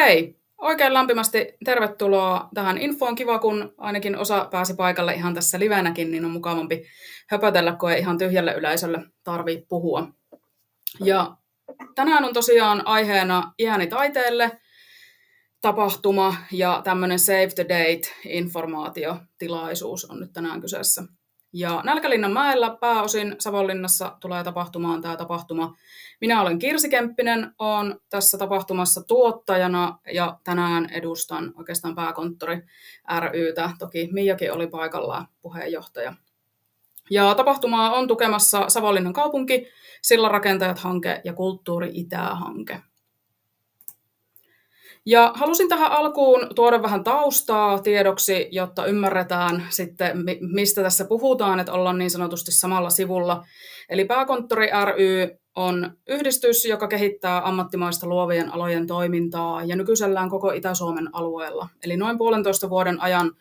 Hei, oikein lämpimästi tervetuloa tähän infoon. Kiva, kun ainakin osa pääsi paikalle ihan tässä livenäkin, niin on mukavampi höpötellä, kun ei ihan tyhjälle yleisölle tarvitse puhua. Ja tänään on tosiaan aiheena Iäni taiteelle tapahtuma ja tämmöinen Save the Date-informaatiotilaisuus on nyt tänään kyseessä. Ja Nälkälinnanmäellä pääosin Savonlinnassa tulee tapahtumaan tämä tapahtuma. Minä olen Kirsi Kemppinen, olen tässä tapahtumassa tuottajana ja tänään edustan oikeastaan Pääkonttori ry:tä. Toki Miiakin oli paikalla puheenjohtaja. Ja tapahtumaa on tukemassa Savonlinnan kaupunki, Sillanrakentajat-hanke ja Kulttuuri Itää-hanke. Ja halusin tähän alkuun tuoda vähän taustaa tiedoksi, jotta ymmärretään sitten, mistä tässä puhutaan, että ollaan niin sanotusti samalla sivulla. Eli Pääkonttori ry on yhdistys, joka kehittää ammattimaista luovien alojen toimintaa ja nykyisellään koko Itä-Suomen alueella. Eli noin 1,5 vuoden ajan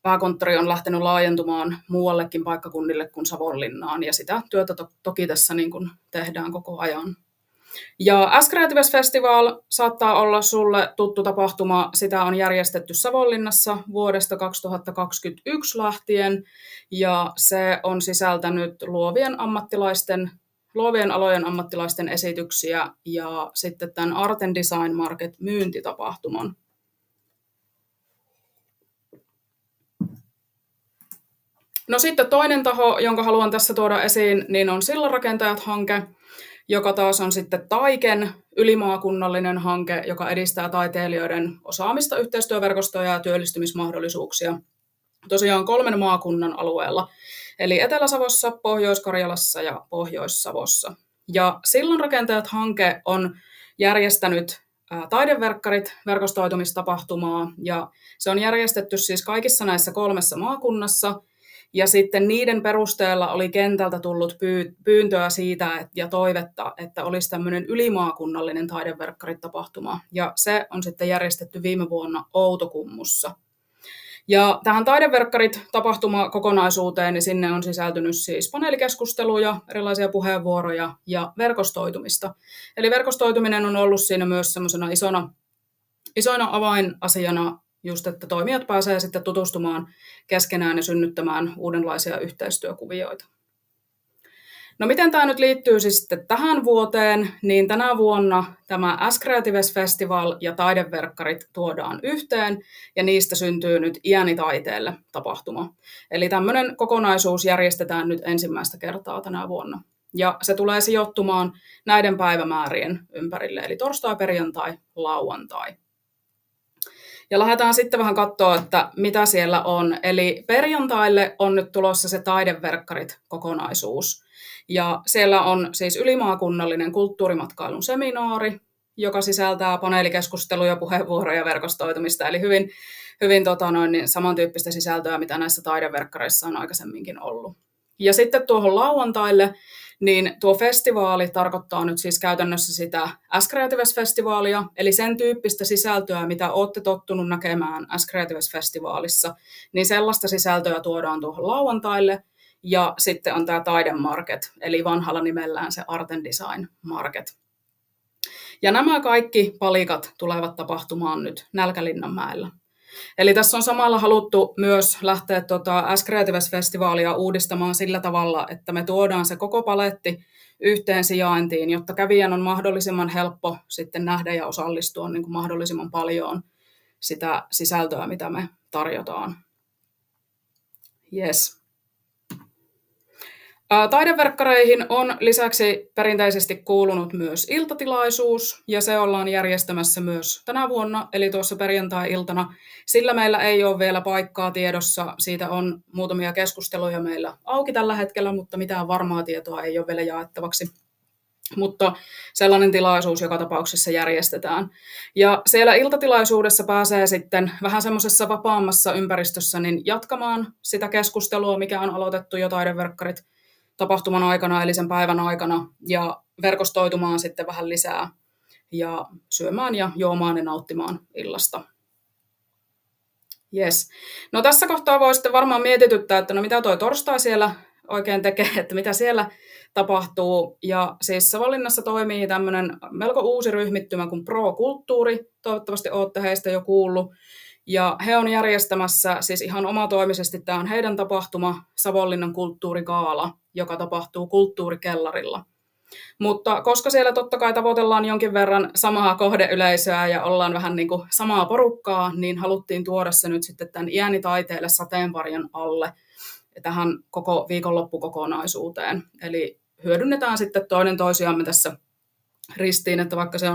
Pääkonttori on lähtenyt laajentumaan muuallekin paikkakunnille kuin Savonlinnaan, ja sitä työtä toki tässä niin kuin tehdään koko ajan. Ja S-Creatives Festival saattaa olla sulle tuttu tapahtuma. Sitä on järjestetty Savonlinnassa vuodesta 2021 lähtien, ja se on sisältänyt luovien alojen ammattilaisten esityksiä ja sitten tämän Art and Design Market -myyntitapahtuman. No sitten toinen taho, jonka haluan tässä tuoda esiin, niin on Sillanrakentajat-hanke, joka taas on sitten Taiken ylimaakunnallinen hanke, joka edistää taiteilijoiden osaamista, yhteistyöverkostoja ja työllistymismahdollisuuksia tosiaan 3 maakunnan alueella, eli Etelä-Savossa, Pohjois-Karjalassa ja Pohjois-Savossa. Ja Sillanrakentajat-hanke on järjestänyt Taideverkkarit verkostoitumistapahtumaa, ja se on järjestetty siis kaikissa näissä 3 maakunnassa, ja sitten niiden perusteella oli kentältä tullut pyyntöä siitä ja toivetta, että olisi tämmöinen ylimaakunnallinen Taideverkkarit-tapahtuma. Ja se on sitten järjestetty viime vuonna Outokummussa. Ja tähän Taideverkkarit-tapahtuma-kokonaisuuteen, niin sinne on sisältynyt siis paneelikeskusteluja, erilaisia puheenvuoroja ja verkostoitumista. Eli verkostoituminen on ollut siinä myös semmoisena isona avainasiana, just että toimijat pääsevät sitten tutustumaan keskenään ja synnyttämään uudenlaisia yhteistyökuvioita. No miten tämä nyt liittyy siis sitten tähän vuoteen, niin tänä vuonna tämä S-Creatives Festival ja Taideverkkarit tuodaan yhteen, ja niistä syntyy nyt Iäni taiteelle tapahtuma. Eli tämmöinen kokonaisuus järjestetään nyt ensimmäistä kertaa tänä vuonna. Ja se tulee sijoittumaan näiden päivämäärien ympärille, eli torstai, perjantai, lauantai. Ja lähdetään sitten vähän katsoa, että mitä siellä on. Eli perjantaille on nyt tulossa se Taideverkkarit-kokonaisuus. Ja siellä on siis ylimaakunnallinen kulttuurimatkailun seminaari, joka sisältää paneelikeskusteluja, puheenvuoroja ja verkostoitumista. Eli hyvin samantyyppistä sisältöä, mitä näissä Taideverkkareissa on aikaisemminkin ollut. Ja sitten tuohon lauantaille, niin tuo festivaali tarkoittaa nyt siis käytännössä sitä S-Creatives-festivaalia, eli sen tyyppistä sisältöä, mitä olette tottunut näkemään S-Creatives-festivaalissa, niin sellaista sisältöä tuodaan tuohon lauantaille, ja sitten on tämä Taidemarket, eli vanhalla nimellään se Art and Design Market. Ja nämä kaikki palikat tulevat tapahtumaan nyt Nälkälinnanmäellä. Eli tässä on samalla haluttu myös lähteä S-Creatives-festivaalia uudistamaan sillä tavalla, että me tuodaan se koko paletti yhteen sijaintiin, jotta kävijän on mahdollisimman helppo sitten nähdä ja osallistua niin kuin mahdollisimman paljon sitä sisältöä, mitä me tarjotaan. Yes. Taideverkkareihin on lisäksi perinteisesti kuulunut myös iltatilaisuus, ja se ollaan järjestämässä myös tänä vuonna, eli tuossa perjantai-iltana. Sillä meillä ei ole vielä paikkaa tiedossa, siitä on muutamia keskusteluja meillä auki tällä hetkellä, mutta mitään varmaa tietoa ei ole vielä jaettavaksi. Mutta sellainen tilaisuus joka tapauksessa järjestetään. Ja siellä iltatilaisuudessa pääsee sitten vähän semmoisessa vapaammassa ympäristössä niin jatkamaan sitä keskustelua, mikä on aloitettu jo Taideverkkarit tapahtuman aikana, eli sen päivän aikana, ja verkostoitumaan sitten vähän lisää ja syömään ja juomaan ja nauttimaan illasta. Yes. No tässä kohtaa voi sitten varmaan mietityttää, että no mitä toi torstai siellä oikein tekee, että mitä siellä tapahtuu. Ja siis Savonlinnassa toimii tämmöinen melko uusi ryhmittymä kuin Pro-kulttuuri. Toivottavasti olette heistä jo kuullut. Ja he on järjestämässä siis ihan omatoimisesti, tämä on heidän tapahtuma, Savonlinnan kulttuurigaala, joka tapahtuu Kulttuurikellarilla. Mutta koska siellä totta kai tavoitellaan jonkin verran samaa kohdeyleisöä ja ollaan vähän niin kuin samaa porukkaa, niin haluttiin tuoda se nyt sitten tämän Iäni taiteelle sateenvarjon alle tähän koko viikonloppukokonaisuuteen. Eli hyödynnetään sitten toinen toisiamme tässä ristiin, että vaikka se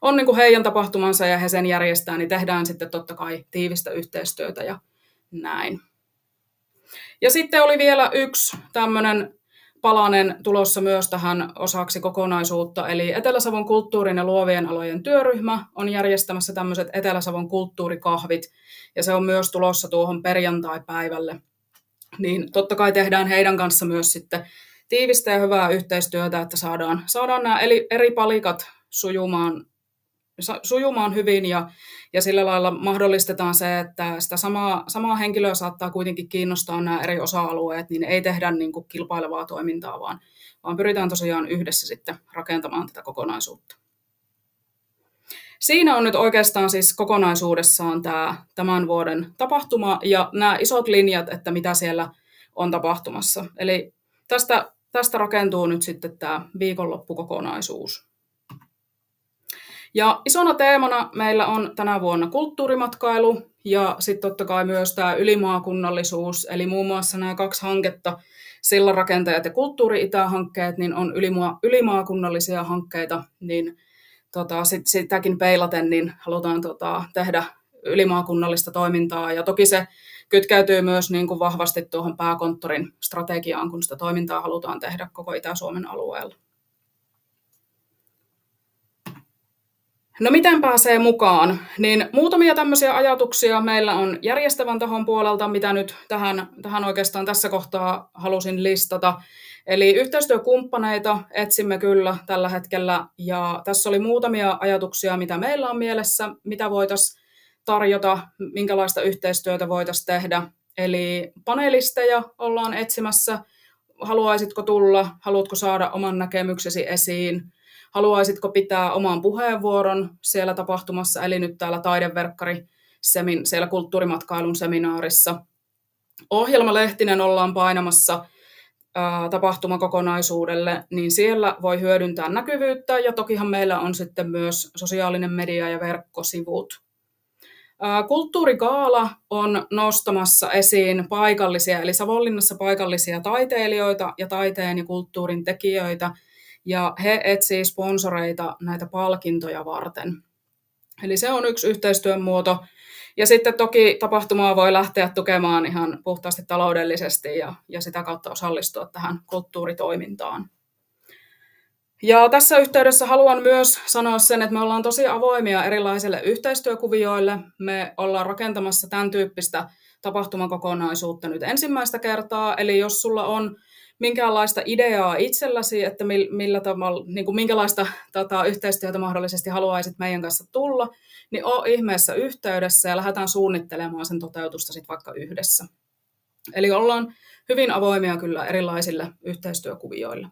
on niin kuin heidän tapahtumansa ja he sen järjestää, niin tehdään sitten totta kai tiivistä yhteistyötä ja näin. Ja sitten oli vielä yksi tämmöinen palanen tulossa myös tähän osaksi kokonaisuutta, eli Etelä-Savon kulttuurin ja luovien alojen työryhmä on järjestämässä tämmöiset Etelä-Savon kulttuurikahvit, ja se on myös tulossa tuohon perjantai-päivälle. Niin totta kai tehdään heidän kanssa myös sitten tiivistä ja hyvää yhteistyötä, että saadaan nämä eri palikat sujumaan hyvin ja sillä lailla mahdollistetaan se, että sitä samaa henkilöä saattaa kuitenkin kiinnostaa nämä eri osa-alueet, niin ei tehdä niin kuin kilpailevaa toimintaa, vaan pyritään tosiaan yhdessä sitten rakentamaan tätä kokonaisuutta. Siinä on nyt oikeastaan siis kokonaisuudessaan tämän vuoden tapahtuma ja nämä isot linjat, että mitä siellä on tapahtumassa. Eli tästä rakentuu nyt sitten tämä viikonloppukokonaisuus. Ja isona teemana meillä on tänä vuonna kulttuurimatkailu ja sitten totta kai myös tämä ylimaakunnallisuus, eli muun muassa nämä 2 hanketta, sillanrakentajat ja Kulttuuri-Itä-hankkeet, niin on ylimaakunnallisia hankkeita, niin sitäkin peilaten niin halutaan tehdä ylimaakunnallista toimintaa ja toki se kytkeytyy myös niin kuin vahvasti tuohon pääkonttorin strategiaan, kun sitä toimintaa halutaan tehdä koko Itä-Suomen alueella. No miten pääsee mukaan? Niin muutamia tämmöisiä ajatuksia meillä on järjestävän tahon puolelta, mitä nyt tähän oikeastaan tässä kohtaa halusin listata. Eli yhteistyökumppaneita etsimme kyllä tällä hetkellä ja tässä oli muutamia ajatuksia, mitä meillä on mielessä, mitä voitaisiin tarjota, minkälaista yhteistyötä voitaisiin tehdä. Eli panelisteja ollaan etsimässä. Haluaisitko tulla? Haluatko saada oman näkemyksesi esiin? Haluaisitko pitää oman puheenvuoron siellä tapahtumassa, eli nyt täällä Taideverkkari, siellä kulttuurimatkailun seminaarissa. Ohjelmalehtinen ollaan painamassa tapahtumakokonaisuudelle, niin siellä voi hyödyntää näkyvyyttä, ja tokihan meillä on sitten myös sosiaalinen media ja verkkosivut. Kulttuurigaala on nostamassa esiin paikallisia, eli Savonlinnassa paikallisia taiteilijoita ja taiteen ja kulttuurin tekijöitä, ja he etsii sponsoreita näitä palkintoja varten. Eli se on yksi yhteistyön muoto. Ja sitten toki tapahtumaa voi lähteä tukemaan ihan puhtaasti taloudellisesti ja sitä kautta osallistua tähän kulttuuritoimintaan. Ja tässä yhteydessä haluan myös sanoa sen, että me ollaan tosi avoimia erilaisille yhteistyökuvioille. Me ollaan rakentamassa tämän tyyppistä tapahtumakokonaisuutta nyt ensimmäistä kertaa. Eli jos sulla on minkälaista ideaa itselläsi, että millä tavalla, niin kuin minkälaista yhteistyötä mahdollisesti haluaisit meidän kanssa tulla, niin ole ihmeessä yhteydessä ja lähdetään suunnittelemaan sen toteutusta sitten vaikka yhdessä. Eli ollaan hyvin avoimia kyllä erilaisille yhteistyökuvioille.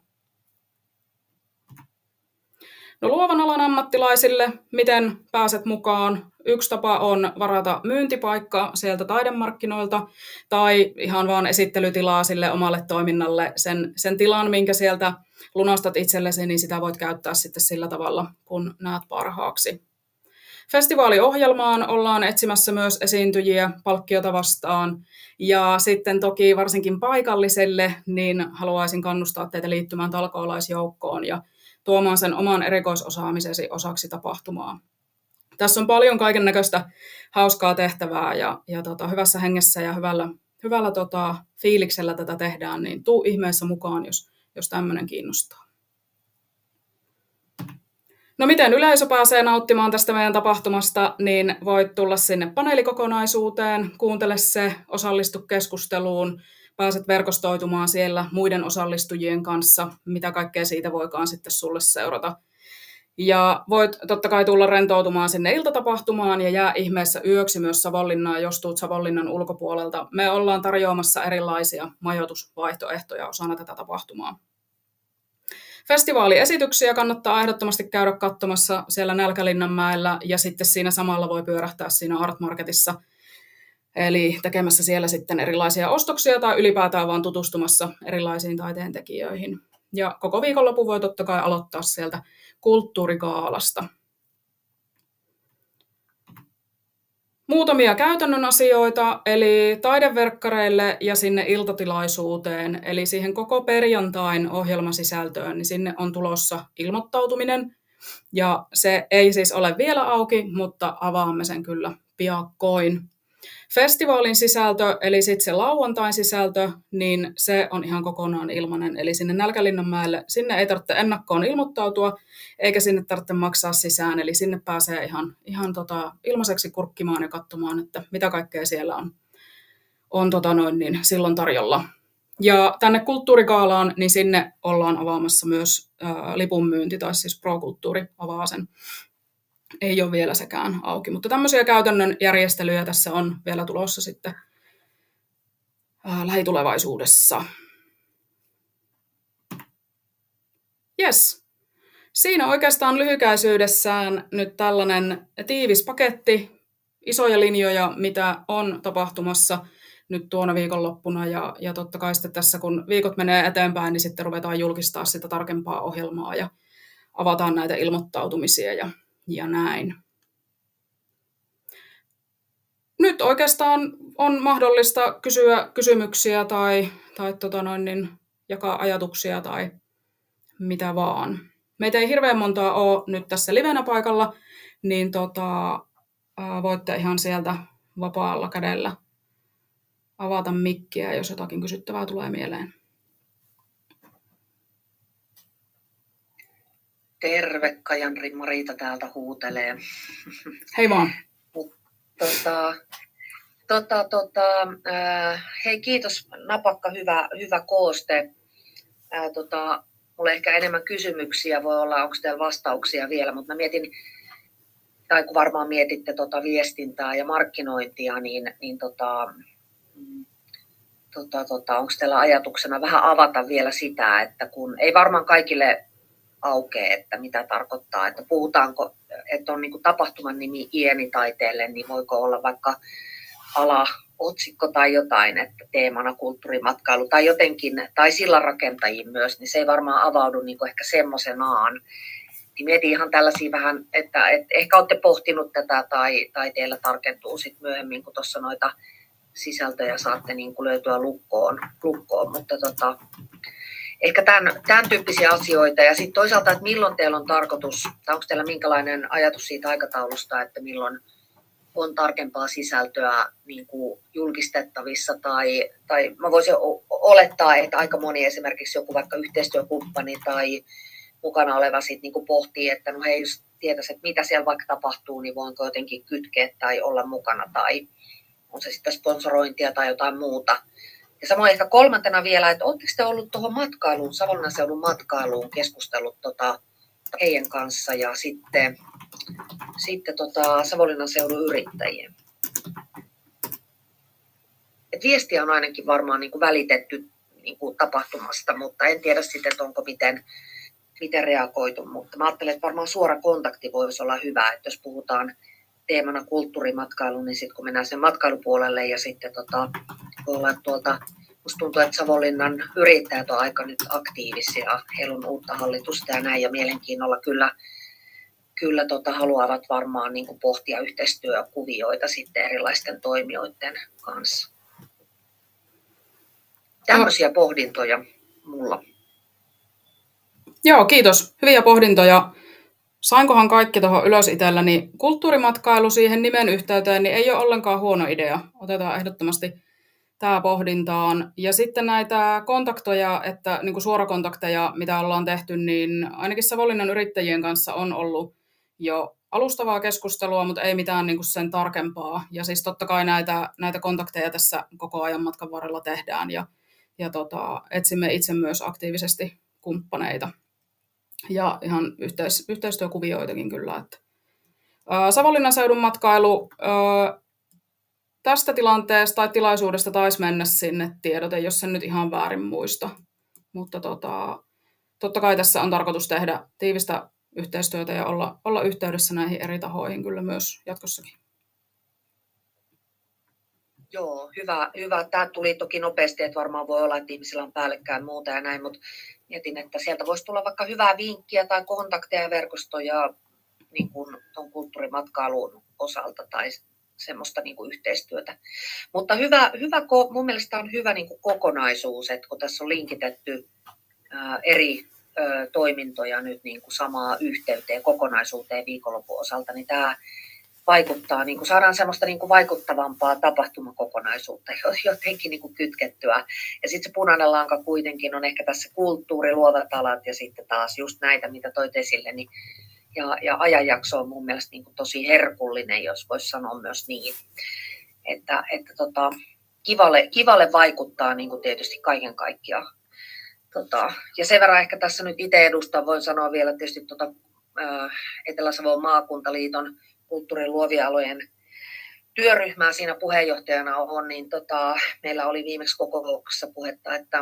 No luovan alan ammattilaisille, miten pääset mukaan? Yksi tapa on varata myyntipaikka sieltä taidemarkkinoilta tai ihan vaan esittelytilaa sille omalle toiminnalle. Sen tilan, minkä sieltä lunastat itsellesi, niin sitä voit käyttää sitten sillä tavalla, kun näet parhaaksi. Festivaaliohjelmaan ollaan etsimässä myös esiintyjiä palkkiota vastaan. Ja sitten toki varsinkin paikalliselle, niin haluaisin kannustaa teitä liittymään talkoolaisjoukkoon ja tuomaan sen oman erikoisosaamisesi osaksi tapahtumaa. Tässä on paljon kaiken näköistä hauskaa tehtävää ja hyvässä hengessä ja hyvällä fiiliksellä tätä tehdään, niin tuu ihmeessä mukaan, jos tämmöinen kiinnostaa. No miten yleisö pääsee nauttimaan tästä meidän tapahtumasta, niin voit tulla sinne paneelikokonaisuuteen, kuuntele se, osallistu keskusteluun, pääset verkostoitumaan siellä muiden osallistujien kanssa, mitä kaikkea siitä voikaan sitten sulle seurata. Ja voit totta kai tulla rentoutumaan sinne iltatapahtumaan ja jää ihmeessä yöksi myös Savonlinnaan, jos tuut Savonlinnan ulkopuolelta. Me ollaan tarjoamassa erilaisia majoitusvaihtoehtoja osana tätä tapahtumaa. Festivaaliesityksiä kannattaa ehdottomasti käydä katsomassa siellä Nälkälinnanmäellä ja sitten siinä samalla voi pyörähtää siinä Art Marketissa. Eli tekemässä siellä sitten erilaisia ostoksia tai ylipäätään vaan tutustumassa erilaisiin taiteentekijöihin. Ja koko viikonloppu voi totta kai aloittaa sieltä kulttuurigaalasta. Muutamia käytännön asioita, eli taideverkkareille ja sinne iltatilaisuuteen, eli siihen koko perjantain ohjelmasisältöön, niin sinne on tulossa ilmoittautuminen. Ja se ei siis ole vielä auki, mutta avaamme sen kyllä piakkoin. Festivaalin sisältö, eli sitten se lauantain sisältö, niin se on ihan kokonaan ilmainen. Eli sinne Nälkälinnanmäelle, sinne ei tarvitse ennakkoon ilmoittautua, eikä sinne tarvitse maksaa sisään. Eli sinne pääsee ihan ilmaiseksi kurkkimaan ja katsomaan, että mitä kaikkea siellä on silloin tarjolla. Ja tänne kulttuurigaalaan, niin sinne ollaan avaamassa myös lipunmyynti, tai siis Pro-kulttuuri avaa sen. Ei ole vielä sekään auki, mutta tämmöisiä käytännön järjestelyjä tässä on vielä tulossa sitten lähitulevaisuudessa. Yes. Siinä oikeastaan lyhykäisyydessään nyt tällainen tiivis paketti, isoja linjoja, mitä on tapahtumassa nyt tuona viikonloppuna. Ja totta kai sitten tässä, kun viikot menee eteenpäin, niin sitten ruvetaan julkistaa sitä tarkempaa ohjelmaa ja avataan näitä ilmoittautumisia ja näin. Nyt oikeastaan on mahdollista kysyä kysymyksiä tai jakaa ajatuksia tai mitä vaan. Meitä ei hirveän montaa ole nyt tässä livenä paikalla, niin voitte ihan sieltä vapaalla kädellä avata mikkiä, jos jotakin kysyttävää tulee mieleen. Terve, Kajanri Marita täältä huutelee. Hei vaan. Hei, kiitos, napakka, hyvä kooste. Mulla ehkä enemmän kysymyksiä voi olla, onko teillä vastauksia vielä, mutta mä mietin, tai kun varmaan mietitte viestintää ja markkinointia, onko teillä ajatuksena vähän avata vielä sitä, että kun ei varmaan kaikille aukea, että mitä tarkoittaa, että puhutaanko, että on niin kuin tapahtuman nimi Ienitaiteelle, niin voiko olla vaikka otsikko tai jotain, että teemana kulttuurimatkailu tai jotenkin, tai sillanrakentajiin myös, niin se ei varmaan avaudu niin kuin ehkä semmoisenaan. Niin mietin ihan tällaisia vähän, että ehkä olette pohtinut tätä tai teillä tarkentuu sitten myöhemmin, kun tuossa noita sisältöjä saatte niin kuin löytyä lukkoon, mutta ehkä tämän tyyppisiä asioita. Ja sitten toisaalta, että milloin teillä on tarkoitus, tai onko teillä minkälainen ajatus siitä aikataulusta, että milloin on tarkempaa sisältöä niin kuin julkistettavissa, tai mä voisin olettaa, että aika moni esimerkiksi joku vaikka yhteistyökumppani tai mukana oleva sit niin kuin pohtii, että no hei, jos tietäisi, että mitä siellä vaikka tapahtuu, niin voinko jotenkin kytkeä tai olla mukana, tai on se sitten sponsorointia tai jotain muuta. Ja samoin ehkä kolmantena vielä, että oletteko te ollut tuohon matkailuun, Savonlinnan seudun matkailuun keskustellut heidän kanssa ja sitten Savonlinnan seudun yrittäjien. Et viestiä on ainakin varmaan niin kuin välitetty niin kuin tapahtumasta, mutta en tiedä sitten, että onko miten reagoitu. Mutta mä ajattelen, että varmaan suora kontakti voisi olla hyvä, että jos puhutaan teemana kulttuurimatkailu, niin sitten kun mennään sen matkailupuolelle ja sitten voi olla tuolta, musta tuntuu, että Savonlinnan yrittäjät on aika nyt aktiivisia, heillä on uutta hallitusta ja näin, ja mielenkiinnolla kyllä haluavat varmaan niin kuin pohtia yhteistyökuvioita sitten erilaisten toimijoiden kanssa. Tämmöisiä pohdintoja mulla. Joo, kiitos. Hyviä pohdintoja. Sainkohan kaikki tuohon ylös itselläni. Kulttuurimatkailu siihen nimen yhteyteen niin ei ole ollenkaan huono idea. Otetaan ehdottomasti tämä pohdintaan. Ja sitten näitä kontakteja, että niin kuin suorakontakteja, mitä ollaan tehty, niin ainakin Savonlinnan yrittäjien kanssa on ollut jo alustavaa keskustelua, mutta ei mitään niin kuin sen tarkempaa. Ja siis totta kai näitä kontakteja tässä koko ajan matkan varrella tehdään ja etsimme itse myös aktiivisesti kumppaneita. ja ihan yhteistyökuvioitakin kyllä. Että. Savonlinnan seudun matkailu, tästä tilanteesta tai tilaisuudesta taisi mennä sinne tiedote, jos sen nyt ihan väärin muista. Mutta totta kai tässä on tarkoitus tehdä tiivistä yhteistyötä ja olla yhteydessä näihin eri tahoihin kyllä myös jatkossakin. Joo, hyvä. Tämä tuli toki nopeasti, että varmaan voi olla, että ihmisillä on päällekkäin muuta ja näin, mutta mietin, että sieltä voisi tulla vaikka hyvää vinkkiä tai kontakteja ja verkostoja niin kuin tuon kulttuurimatkailun osalta tai semmoista niin kuin yhteistyötä. Mutta mun mielestä on hyvä niin kuin kokonaisuus, että kun tässä on linkitetty eri toimintoja nyt niin kuin samaa yhteyteen, kokonaisuuteen viikonlopun osalta, niin tämä vaikuttaa, niin kuin saadaan semmoista niin kuin vaikuttavampaa tapahtumakokonaisuutta jotenkin niin kuin kytkettyä. Ja sitten se punainen lanka kuitenkin on ehkä tässä kulttuuri, luovat alat ja sitten taas just näitä, mitä toit esille. Niin, ja ajanjakso on mun mielestä niin kuin tosi herkullinen, jos voisi sanoa myös niin. Että kivalle vaikuttaa niin kuin tietysti kaiken kaikkiaan. Ja sen verran ehkä tässä nyt itse edustan, voin sanoa vielä tietysti Etelä-Savon maakuntaliiton kulttuurin luovien alojen työryhmää siinä puheenjohtajana on, niin meillä oli viimeksi kokouksessa puhetta, että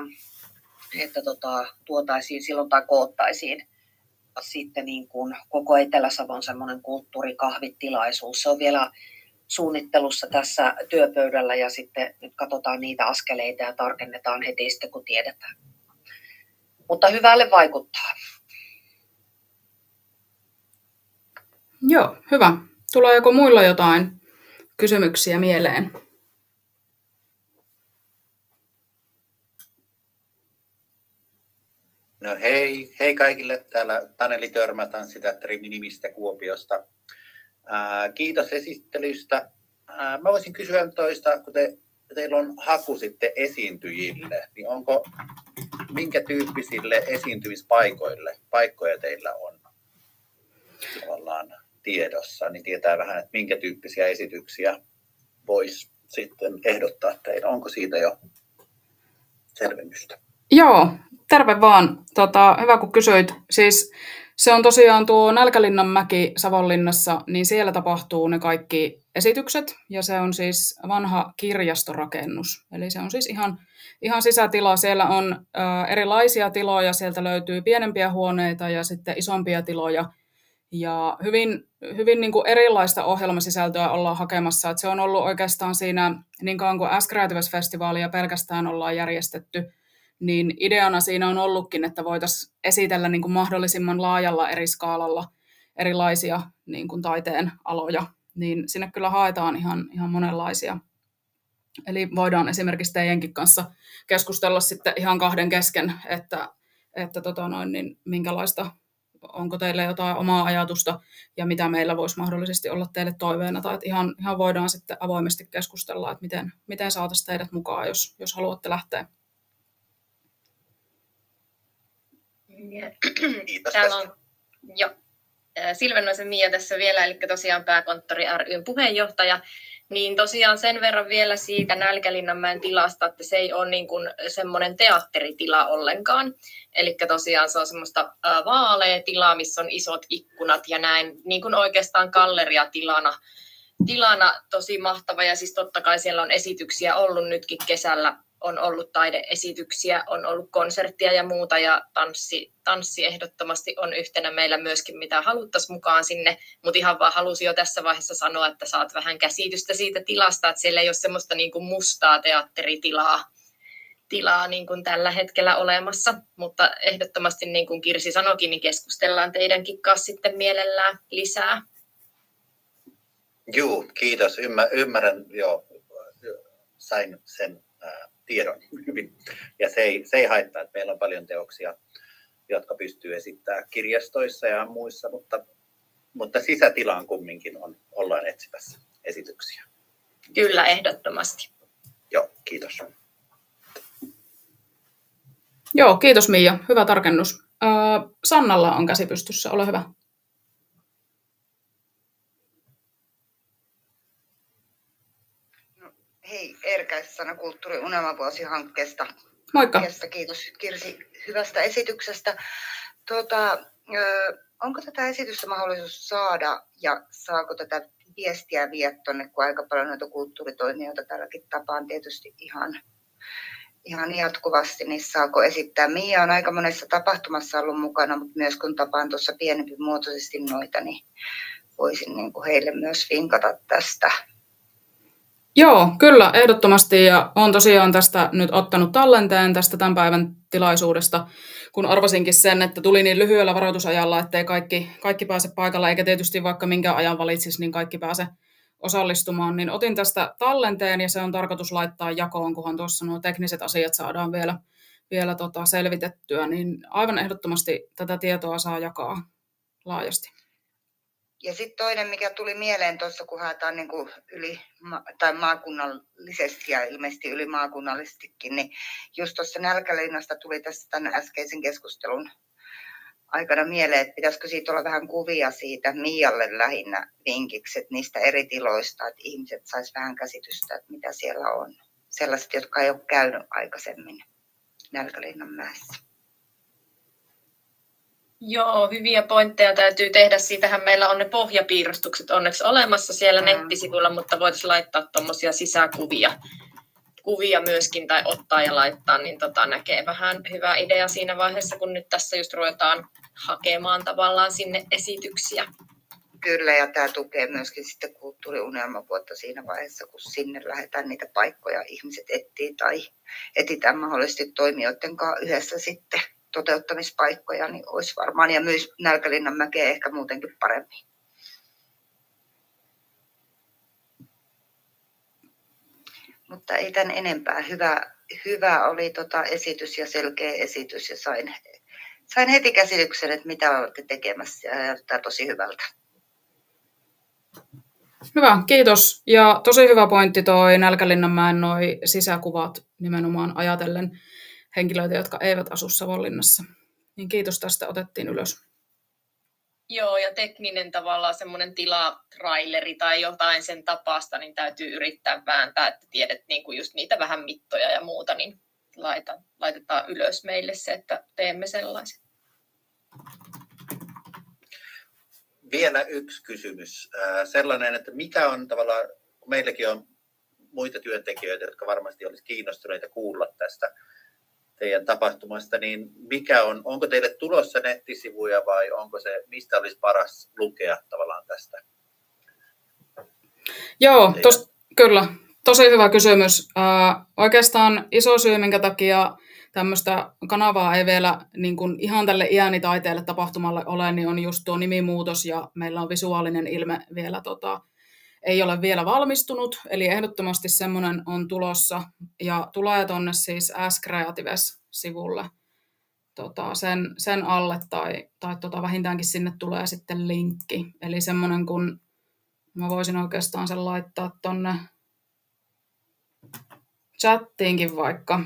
tuotaisiin silloin tai koottaisiin sitten niin kuin koko Etelä-Savon semmoinen kulttuurikahvitilaisuus. Se on vielä suunnittelussa tässä työpöydällä ja sitten nyt katsotaan niitä askeleita ja tarkennetaan heti sitten, kun tiedetään. Mutta hyvälle vaikuttaa. Joo, hyvä. Tulee joko muilla jotain kysymyksiä mieleen? No hei kaikille. Täällä Taneli Törmä, tanssiteatteri Minimistä Kuopiosta. Kiitos esittelystä. Mä voisin kysyä toista, kun teillä on haku sitten esiintyjille, niin minkä tyyppisille esiintymispaikoille paikkoja teillä on tavallaan tiedossa, niin tietää vähän, että minkä tyyppisiä esityksiä voisi sitten ehdottaa teille. Onko siitä jo selvennystä? Joo, terve vaan. Hyvä kun kysyit. Siis se on tosiaan tuo Nälkälinnanmäki Savonlinnassa, niin siellä tapahtuu ne kaikki esitykset, ja se on siis vanha kirjastorakennus. Eli se on siis ihan sisätila. Siellä on erilaisia tiloja, sieltä löytyy pienempiä huoneita ja sitten isompia tiloja. Ja hyvin niin kuin erilaista ohjelmasisältöä ollaan hakemassa. Että se on ollut oikeastaan siinä, niin kauan kuin S-Creatives-festivaalia pelkästään ollaan järjestetty, niin ideana siinä on ollutkin, että voitaisiin esitellä niin kuin mahdollisimman laajalla eri skaalalla erilaisia niin kuin taiteen aloja. Niin sinne kyllä haetaan ihan monenlaisia. Eli voidaan esimerkiksi teidänkin kanssa keskustella sitten ihan kahden kesken, että niin minkälaista, onko teille jotain omaa ajatusta ja mitä meillä voisi mahdollisesti olla teille toiveena. Tai että ihan voidaan sitten avoimesti keskustella, että miten saataisiin teidät mukaan, jos haluatte lähteä. Kiitos. Täällä on Silvennoisen Mia tässä vielä, eli tosiaan Pääkonttori ry:n puheenjohtaja. Niin tosiaan sen verran vielä siitä Nälkälinnanmäen tilasta, että se ei ole niin kuin semmoinen teatteritila ollenkaan. Eli tosiaan se on semmoista vaalea tilaa, missä on isot ikkunat ja näin, niin kuin oikeastaan galleriatilana tosi mahtava. Ja siis totta kai siellä on esityksiä ollut nytkin kesällä. On ollut taideesityksiä, on ollut konserttia ja muuta, ja tanssi ehdottomasti on yhtenä meillä myöskin, mitä haluttaisiin mukaan sinne, mutta ihan vaan halusin jo tässä vaiheessa sanoa, että saat vähän käsitystä siitä tilasta, että siellä ei ole semmoista niin kuin mustaa teatteritilaa niin kuin tällä hetkellä olemassa, mutta ehdottomasti niin kuin Kirsi sanoikin, niin keskustellaan teidänkin kanssa sitten mielellään lisää. Joo, kiitos. Ymmärrän, joo, sain sen tiedon hyvin. Ja se ei haittaa, että meillä on paljon teoksia, jotka pystyy esittämään kirjastoissa ja muissa, mutta sisätilaan kumminkin ollaan etsimässä esityksiä. Kyllä, ehdottomasti. Joo, kiitos. Joo, kiitos Mia. Hyvä tarkennus. Sannalla on käsi pystyssä, ole hyvä. Hei, Erkäissana Kulttuurin Unelmavuosi-hankkeesta. Moikka. Kiitos Kirsi hyvästä esityksestä. Onko tätä esitystä mahdollisuus saada ja saako tätä viestiä viedä tuonne, kun aika paljon noita kulttuuritoimijoita tälläkin tapaan tietysti ihan jatkuvasti, niin saako esittää? Mia on aika monessa tapahtumassa ollut mukana, mutta myös kun tapaan tuossa pienempi muotoisesti noita, niin voisin niin kuin heille myös vinkata tästä. Joo, kyllä, ehdottomasti. Ja olen tosiaan tästä nyt ottanut tallenteen tästä tämän päivän tilaisuudesta, kun arvasinkin sen, että tuli niin lyhyellä varoitusajalla, ettei kaikki pääse paikalle, eikä tietysti vaikka minkä ajan valitsisi, niin kaikki pääse osallistumaan. Niin otin tästä tallenteen ja se on tarkoitus laittaa jakoon, kunhan tuossa nuo tekniset asiat saadaan vielä selvitettyä, niin aivan ehdottomasti tätä tietoa saa jakaa laajasti. Ja sitten toinen, mikä tuli mieleen tuossa, kun haetaan niin kuin maakunnallisesti ja ilmeisesti ylimaakunnallisestikin, niin just tuossa Nälkälinnasta tuli tässä tämän äskeisen keskustelun aikana mieleen, että pitäisikö siitä olla vähän kuvia siitä Mialle lähinnä vinkikset niistä eri tiloista, että ihmiset sais vähän käsitystä, että mitä siellä on. Sellaiset, jotka ei ole käynyt aikaisemmin Nälkälinnan mäessä. Joo, hyviä pointteja täytyy tehdä. Siitähän meillä on ne pohjapiirustukset onneksi olemassa siellä nettisivuilla, mutta voitaisiin laittaa tuommoisia sisäkuvia myöskin tai ottaa ja laittaa, niin näkee vähän hyvä idea siinä vaiheessa, kun nyt tässä just ruvetaan hakemaan tavallaan sinne esityksiä. Kyllä, ja tämä tukee myöskin sitten kulttuuriunelmavuotta siinä vaiheessa, kun sinne lähdetään niitä paikkoja ihmiset etsii tai etsitään mahdollisesti toimijoiden kanssa yhdessä sitten toteuttamispaikkoja, niin olisi varmaan, ja myös Nälkälinnan mäkeä ehkä muutenkin paremmin. Mutta ei tämän enempää. Hyvä oli esitys ja selkeä esitys, ja sain heti käsityksen, että mitä olette tekemässä, ja näyttää tosi hyvältä. Hyvä, kiitos. Ja tosi hyvä pointti toi Nälkälinnanmäen noi sisäkuvat nimenomaan ajatellen henkilöitä, jotka eivät asu Savonlinnassa. Niin kiitos tästä, otettiin ylös. Joo, ja tekninen tavallaan semmoinen tilatraileri tai jotain sen tapasta, niin täytyy yrittää vääntää, että tiedät niin kuin just niitä vähän mittoja ja muuta, niin laitetaan ylös meille se, että teemme sellaisen. Vielä yksi kysymys. Sellainen, että mikä on tavallaan, kun meilläkin on muita työntekijöitä, jotka varmasti olisi kiinnostuneita kuulla tästä teidän tapahtumasta, niin onko teille tulossa nettisivuja vai onko se, mistä olisi paras lukea tavallaan tästä? Joo, kyllä. Tosi hyvä kysymys. Oikeastaan iso syy, minkä takia tämmöistä kanavaa ei vielä niin kuin ihan tälle iänitaiteelle tapahtumalle ole, niin on just tuo nimimuutos ja meillä on visuaalinen ilme vielä ei ole vielä valmistunut, eli ehdottomasti semmoinen on tulossa ja tulee tuonne siis S-Creatives-sivulle sen alle tai vähintäänkin sinne tulee sitten linkki, eli semmoinen kun mä voisin oikeastaan sen laittaa tuonne chattiinkin vaikka.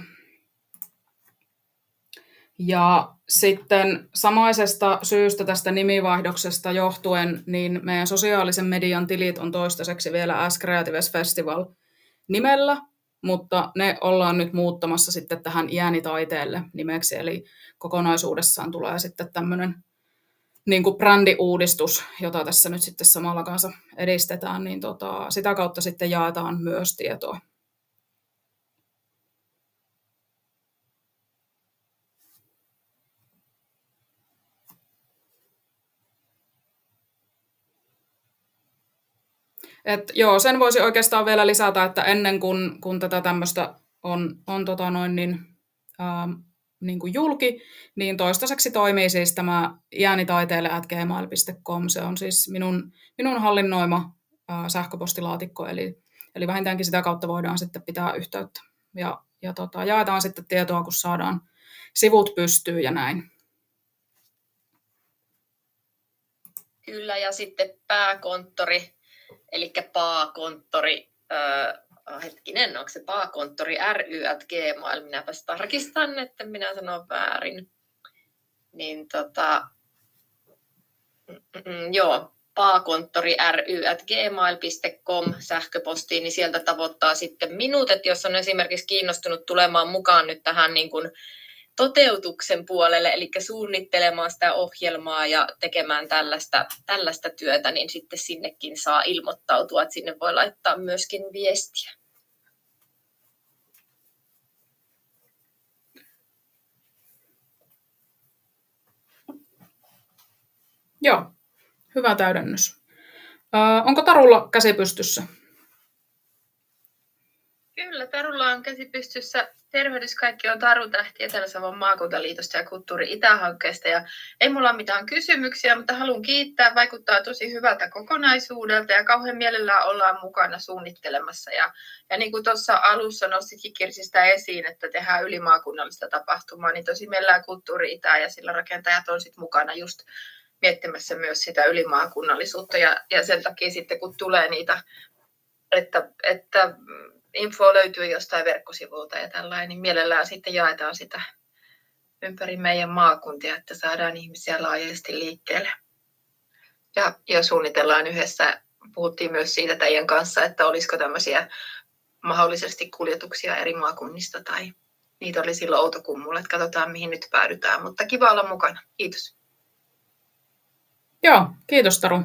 Ja sitten samaisesta syystä tästä nimivaihdoksesta johtuen, niin meidän sosiaalisen median tilit on toistaiseksi vielä S-Creatives Festival nimellä, mutta ne ollaan nyt muuttamassa sitten tähän iänitaiteelle nimeksi, eli kokonaisuudessaan tulee sitten tämmöinen niin kuin brändiuudistus, jota tässä nyt sitten samalla kanssa edistetään, niin sitä kautta sitten jaetaan myös tietoa. Joo, sen voisi oikeastaan vielä lisätä, että ennen kuin tätä tämmöistä on niin kuin julki, niin toistaiseksi toimii siis tämä iänitaiteelle@gmail.com. Se on siis minun hallinnoima sähköpostilaatikko, eli vähintäänkin sitä kautta voidaan sitten pitää yhteyttä. Ja jaetaan sitten tietoa, kun saadaan sivut pystyyn ja näin. Kyllä, ja sitten pääkonttori. Eli paakonttori, onko se paakonttori ry@gmail, minäpäs tarkistan, että minä sanon väärin. Niin joo, paakonttori ry@gmail.com sähköpostiin, niin sieltä tavoittaa sitten minut, että jos on esimerkiksi kiinnostunut tulemaan mukaan nyt tähän niin kuin toteutuksen puolelle, eli suunnittelemaan sitä ohjelmaa ja tekemään tällaista työtä, niin sitten sinnekin saa ilmoittautua, että sinne voi laittaa myöskin viestiä. Joo, hyvä täydennys. Onko Tarulla käsi pystyssä? Kyllä, Tarulla on käsi pystyssä. Tervehdys kaikki, on Taru Tähti Etelä-Savon maakuntaliitosta ja Kulttuuri Itä-hankkeesta. Ja ei mulla ole mitään kysymyksiä, mutta haluan kiittää. Vaikuttaa tosi hyvältä kokonaisuudelta ja kauhean mielellään ollaan mukana suunnittelemassa. Ja niin kuin tuossa alussa nostitkin Kirsistä esiin, että tehdään ylimaakunnallista tapahtumaa, niin tosi mielellään Kulttuuri Itä ja sillä rakentajat on sit mukana just miettimässä myös sitä ylimaakunnallisuutta. Ja sen takia sitten kun tulee niitä, että info löytyy jostain verkkosivulta ja tällainen, niin mielellään sitten jaetaan sitä ympäri meidän maakuntia, että saadaan ihmisiä laajasti liikkeelle. Ja suunnitellaan yhdessä, puhuttiin myös siitä teidän kanssa, että olisiko tämmöisiä mahdollisesti kuljetuksia eri maakunnista tai niitä oli silloin Outokummulla, että katsotaan mihin nyt päädytään, mutta kiva olla mukana. Kiitos. Joo, kiitos Taru.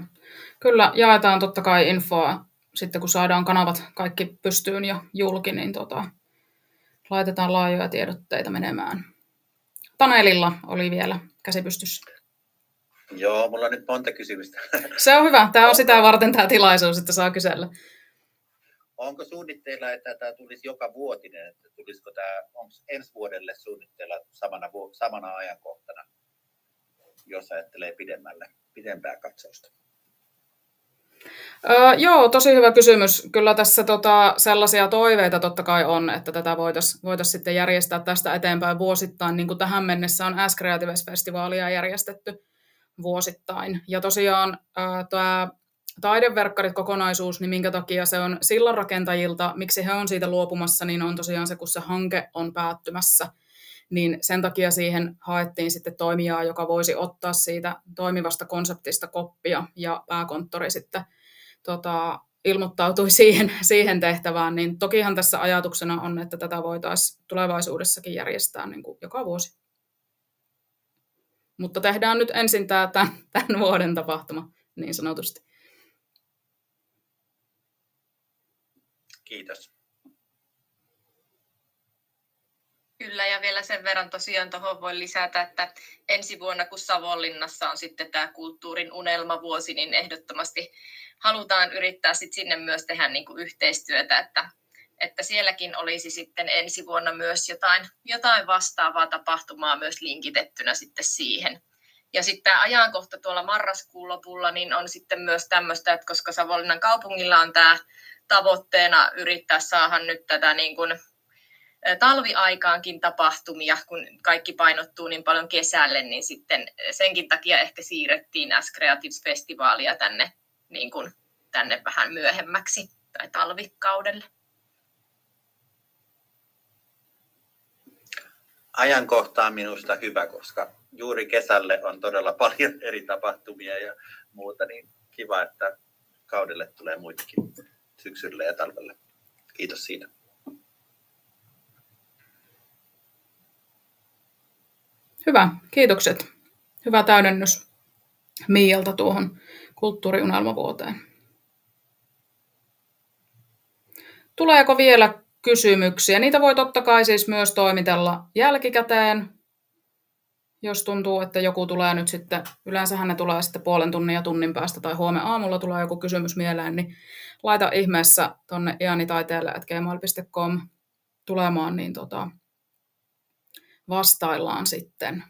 Kyllä jaetaan totta kai infoa. Sitten kun saadaan kanavat kaikki pystyyn ja julki, niin laitetaan laajoja tiedotteita menemään. Tanelilla oli vielä käsi pystyssä. Joo, mulla on nyt monta kysymystä. Se on hyvä. Tämä on sitä varten tämä tilaisuus, että saa kysellä. Onko suunnitteilla, että tämä tulisi joka vuotinen? Että tulisiko tämä, onko ensi vuodelle suunnitteilla samana ajankohtana, jos ajattelee pidempää katsausta? Joo, tosi hyvä kysymys. Kyllä tässä sellaisia toiveita totta kai on, että tätä voitaisiin sitten järjestää tästä eteenpäin vuosittain, niin kuin tähän mennessä on As Creatives-festivaalia järjestetty vuosittain. Ja tosiaan tämä Taideverkkarit-kokonaisuus, niin minkä takia se on sillanrakentajilta, miksi he on siitä luopumassa, niin on tosiaan se, kun se hanke on päättymässä. Niin sen takia siihen haettiin sitten toimijaa, joka voisi ottaa siitä toimivasta konseptista koppia, ja pääkonttori sitten ilmoittautui siihen tehtävään. Niin tokihan tässä ajatuksena on, että tätä voitaisiin tulevaisuudessakin järjestää niin kuin joka vuosi. Mutta tehdään nyt ensin tämän vuoden tapahtuma, niin sanotusti. Kiitos. Kyllä, ja vielä sen verran tosiaan tuohon voi lisätä, että ensi vuonna, kun Savonlinnassa on sitten tämä kulttuurin unelmavuosi, niin ehdottomasti halutaan yrittää sitten sinne myös tehdä niin kuin yhteistyötä, että sielläkin olisi sitten ensi vuonna myös jotain vastaavaa tapahtumaa myös linkitettynä sitten siihen. Ja sitten tämä ajankohta tuolla marraskuun lopulla niin on sitten myös tämmöistä, että koska Savonlinnan kaupungilla on tämä tavoitteena yrittää saada nyt tätä niin kuin talviaikaankin tapahtumia, kun kaikki painottuu niin paljon kesälle, niin sitten senkin takia ehkä siirrettiin As Creatives-festivaalia tänne vähän myöhemmäksi tai talvikaudelle. Ajankohta on minusta hyvä, koska juuri kesälle on todella paljon eri tapahtumia ja muuta, niin kiva, että kaudelle tulee muitakin syksyllä ja talvella. Kiitos siitä. Hyvä, kiitokset. Hyvä täydennys Miialta tuohon kulttuuriunelmavuoteen. Tuleeko vielä kysymyksiä? Niitä voi totta kai siis myös toimitella jälkikäteen, jos tuntuu, että joku tulee nyt sitten, yleensähän ne tulee sitten puolen tunnin ja tunnin päästä tai huomenna aamulla tulee joku kysymys mieleen, niin laita ihmeessä tuonne ianitaiteelle@gmail.com tulemaan, niin vastaillaan sitten.